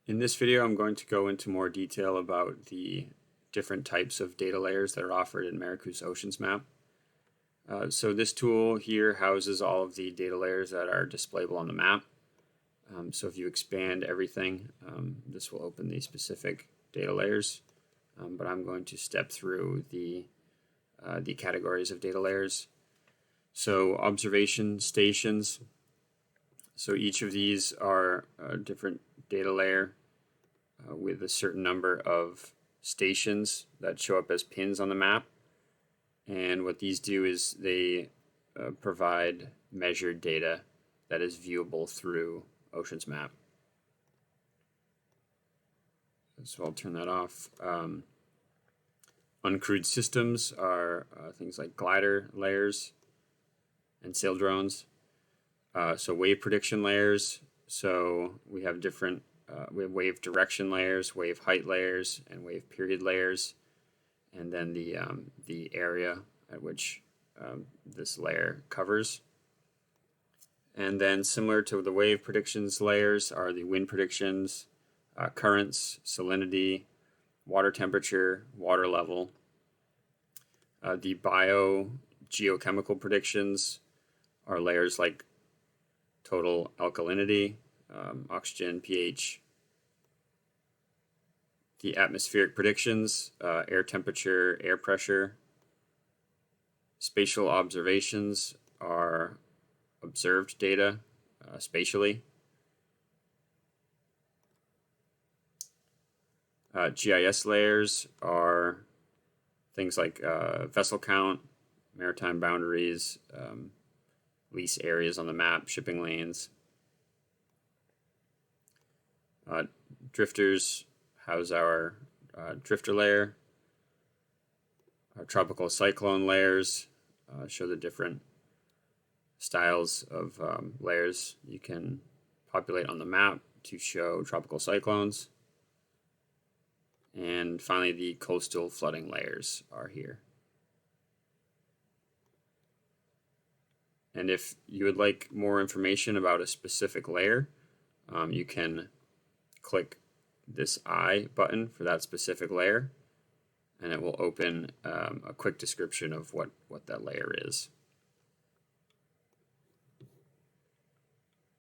In this video, I'm going to go into more detail about the different types of data layers that are offered in MARACOOS OceansMap. So this tool here houses all of the data layers that are displayable on the map. So if you expand everything, this will open the specific data layers. But I'm going to step through the categories of data layers. So observation stations. So each of these are a different data layer with a certain number of stations that show up as pins on the map. And what these do is they provide measured data that is viewable through OceansMap. So I'll turn that off. Uncrewed systems are things like glider layers and sail drones. So wave prediction layers. So we have different we have wave direction layers, wave height layers, and wave period layers, and then the area at which this layer covers. And then similar to the wave predictions layers are the wind predictions, currents, salinity, water temperature, water level. The biogeochemical predictions are layers like total alkalinity, oxygen, pH. The atmospheric predictions, air temperature, air pressure. Spatial observations are observed data spatially. GIS layers are things like vessel count, maritime boundaries, lease areas on the map, shipping lanes. Drifters house our drifter layer. Our tropical cyclone layers show the different styles of layers you can populate on the map to show tropical cyclones. And finally, the coastal flooding layers are here. And if you would like more information about a specific layer, you can click this I button for that specific layer, and it will open a quick description of what that layer is.